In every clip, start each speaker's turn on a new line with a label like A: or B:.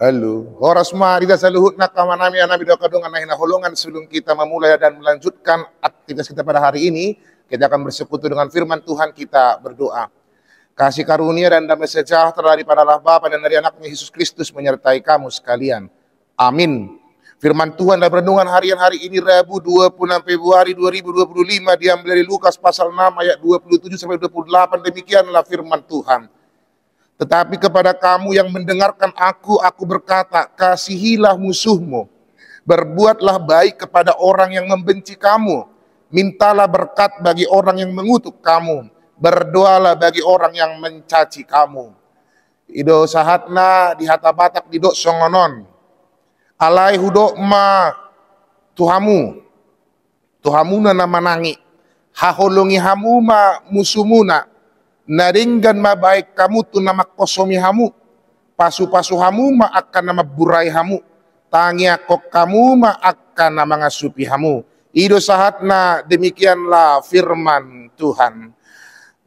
A: Halo, horas marida sa luhut na kamanami namin daw kadungan na hinahulungan sebelum kita memulai dan melanjutkan aktivitas kita pada hari ini. Kita akan bersekutu dengan firman Tuhan, kita berdoa. Kasih karunia dan damai sejahtera daripada Allah Bapa dan dari anaknya Yesus Kristus menyertai kamu sekalian. Amin. Firman Tuhan dalam renungan harian hari ini Rabu 26 Februari 2025 diambil dari Lukas pasal 6 ayat 27 sampai 28. Demikianlah firman Tuhan. Tetapi kepada kamu yang mendengarkan aku berkata, kasihilah musuhmu, berbuatlah baik kepada orang yang membenci kamu, mintalah berkat bagi orang yang mengutuk kamu, berdoalah bagi orang yang mencaci kamu. Ido sahatna di hata batak di dok songonon, alai hudok ma tuhamuna na manangi, haholongi hamuma musumuna, naringgan mabaik kamu tu nama kosomi hamu, pasu-pasu hamu ma akan nama burai hamu, tangi akok kamu ma akan nama ngasupi hamu. Ido sahatna demikianlah firman Tuhan.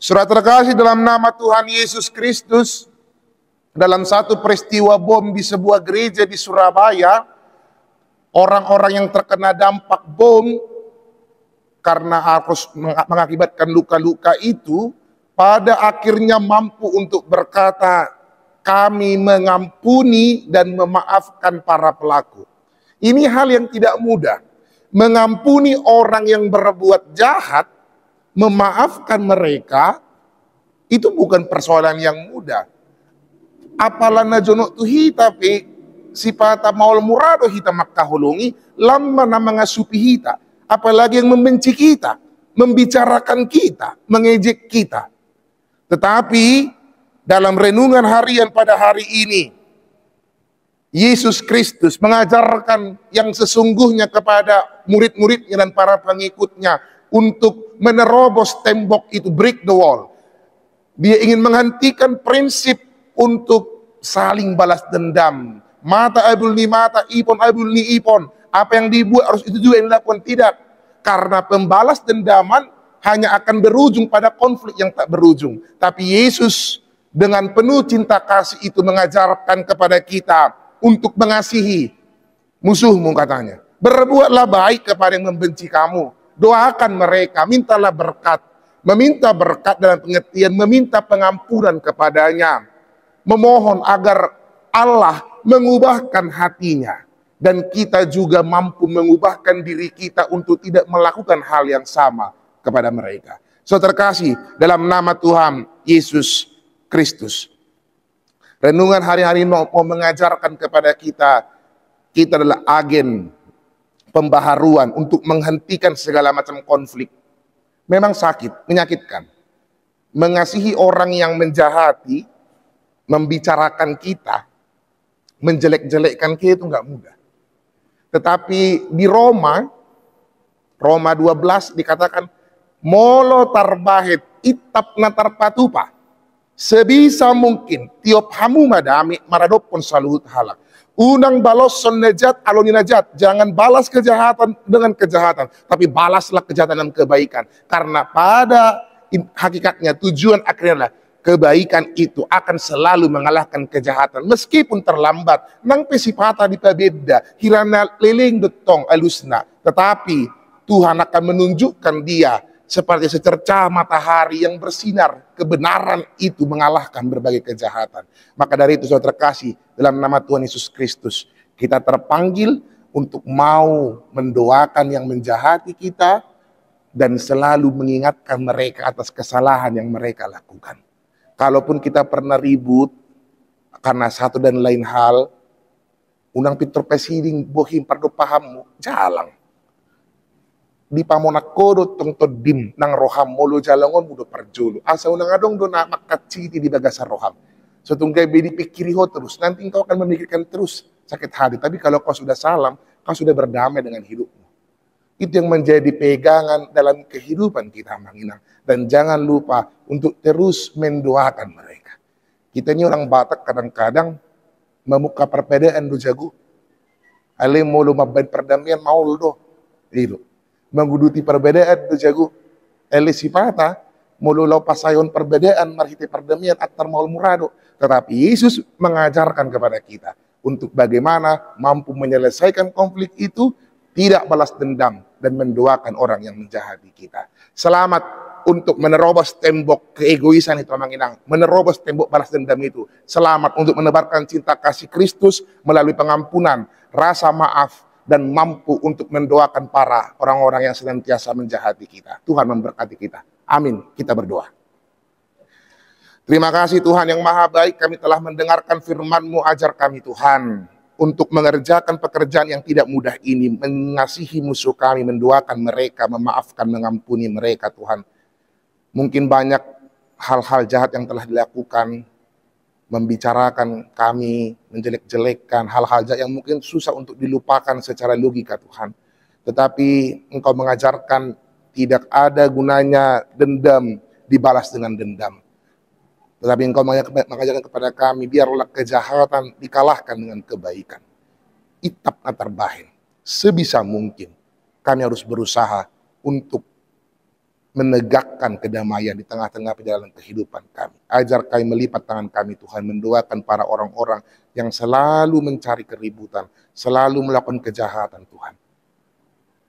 A: Surat terkasih dalam nama Tuhan Yesus Kristus, dalam satu peristiwa bom di sebuah gereja di Surabaya, orang-orang yang terkena dampak bom karena harus mengakibatkan luka-luka itu, pada akhirnya mampu untuk berkata, kami mengampuni dan memaafkan para pelaku. Ini hal yang tidak mudah. Mengampuni orang yang berbuat jahat, memaafkan mereka, itu bukan persoalan yang mudah. Apalana jonok tuhi tapi sipata maul murado hita makkahulungi, lama nama ngasupi hita. Apalagi yang membenci kita, membicarakan kita, mengejek kita. Tetapi dalam renungan harian pada hari ini, Yesus Kristus mengajarkan yang sesungguhnya kepada murid-muridnya dan para pengikutnya untuk menerobos tembok itu, break the wall. Dia ingin menghentikan prinsip untuk saling balas dendam. Mata abul ni mata, ipon abul ni ipon. Apa yang dibuat harus itu juga yang dilakukan, tidak. Karena pembalas dendaman hanya akan berujung pada konflik yang tak berujung. Tapi Yesus dengan penuh cinta kasih itu mengajarkan kepada kita untuk mengasihi musuhmu, katanya. Berbuatlah baik kepada yang membenci kamu. Doakan mereka, mintalah berkat. Meminta berkat dalam pengertian meminta pengampunan kepadanya. Memohon agar Allah mengubahkan hatinya. Dan kita juga mampu mengubahkan diri kita untuk tidak melakukan hal yang sama kepada mereka. Saudara terkasih dalam nama Tuhan Yesus Kristus, renungan hari-hari ini mau mengajarkan kepada kita adalah agen pembaharuan untuk menghentikan segala macam konflik. Memang sakit, menyakitkan. Mengasihi orang yang menjahati, membicarakan kita, menjelek-jelekkan kita itu nggak mudah. Tetapi di Roma 12 dikatakan, molo tarbahet itap natar patupa. Sebisa mungkin tiop hamu madami maradopon saluhut halak. Unang baloson najat aloni najat. Jangan balas kejahatan dengan kejahatan, tapi balaslah kejahatan dengan kebaikan. Karena pada hakikatnya tujuan akhirnya adalah kebaikan itu akan selalu mengalahkan kejahatan. Meskipun terlambat, nang pesipata di pabeda, hirana leleng detong alusna. Tetapi Tuhan akan menunjukkan dia seperti secercah matahari yang bersinar. Kebenaran itu mengalahkan berbagai kejahatan. Maka dari itu saudara terkasih, dalam nama Tuhan Yesus Kristus, kita terpanggil untuk mau mendoakan yang menjahati kita dan selalu mengingatkan mereka atas kesalahan yang mereka lakukan. Kalaupun kita pernah ribut karena satu dan lain hal, unang pitur pesiding bohim pardo pahammu, jalang. Di pamonakodo tong todim nang roham molo jalangon mudo parjolo. Asa unang adong do na makaciti di bagasa roham. So tunggay bedi pikiri ho terus. Nanti engkau akan memikirkan terus sakit hati. Tapi kalau kau sudah salam, kau sudah berdamai dengan hidupmu. Itu yang menjadi pegangan dalam kehidupan kita, Manginang. Dan jangan lupa untuk terus mendoakan mereka. Kita ini orang Batak kadang-kadang memuka perbedaan do jago. Ale molo mabain perdamaian maul do. Itu. Mengguduti perbedaan do jago. Ele sipata molo lau pasayon perbedaan marhiti perdamaian atar maul murado. Tetapi Yesus mengajarkan kepada kita untuk bagaimana mampu menyelesaikan konflik itu, tidak balas dendam, dan mendoakan orang yang menjahati kita. Selamat untuk menerobos tembok keegoisan itu, Manginang, menerobos tembok balas dendam itu. Selamat untuk menebarkan cinta kasih Kristus melalui pengampunan, rasa maaf, dan mampu untuk mendoakan para orang-orang yang senantiasa menjahati kita. Tuhan memberkati kita. Amin. Kita berdoa. Terima kasih Tuhan yang maha baik, kami telah mendengarkan firman-Mu. Ajar kami Tuhan untuk mengerjakan pekerjaan yang tidak mudah ini, mengasihi musuh kami, mendoakan mereka, memaafkan, mengampuni mereka Tuhan. Mungkin banyak hal-hal jahat yang telah dilakukan, membicarakan kami, menjelek-jelekkan, hal-hal jahat yang mungkin susah untuk dilupakan secara logika Tuhan. Tetapi Engkau mengajarkan tidak ada gunanya dendam dibalas dengan dendam. Tetapi Engkau mengajarkan kepada kami, biarlah kejahatan dikalahkan dengan kebaikan. Itap atarbahin. Sebisa mungkin kami harus berusaha untuk menegakkan kedamaian di tengah-tengah perjalanan kehidupan kami. Ajar kami melipat tangan kami Tuhan, mendoakan para orang-orang yang selalu mencari keributan, selalu melakukan kejahatan Tuhan.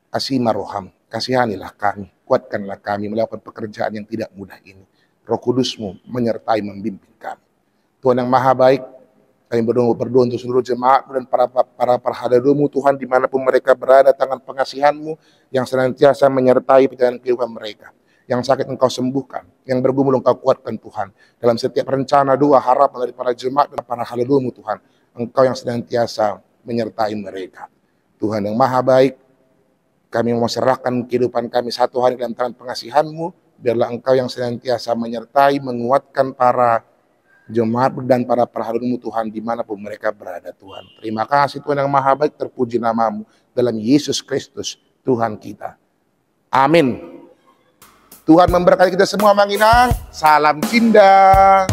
A: Asimah roham, kasihanilah kami, kuatkanlah kami melakukan pekerjaan yang tidak mudah ini. Roh Kudus-Mu menyertai membimbing kami. Tuhan yang maha baik, kami berdoa untuk seluruh jemaat dan para hadirat-Mu Tuhan, dimanapun mereka berada, tangan pengasihan-Mu yang senantiasa menyertai perjalanan kehidupan mereka. Yang sakit Engkau sembuhkan, yang bergumul Engkau kuatkan Tuhan. Dalam setiap rencana doa harapan dari para jemaat dan para hadirat-Mu Tuhan, Engkau yang senantiasa menyertai mereka. Tuhan yang maha baik, kami mau serahkan kehidupan kami satu hari dalam tangan pengasihan-Mu. Biarlah Engkau yang senantiasa menyertai, menguatkan para jemaat dan para hadirat-Mu Tuhan dimanapun mereka berada Tuhan. Terima kasih Tuhan yang maha baik, terpuji nama-Mu dalam Yesus Kristus Tuhan kita. Amin. Tuhan memberkati kita semua Manginang. Salam cinta.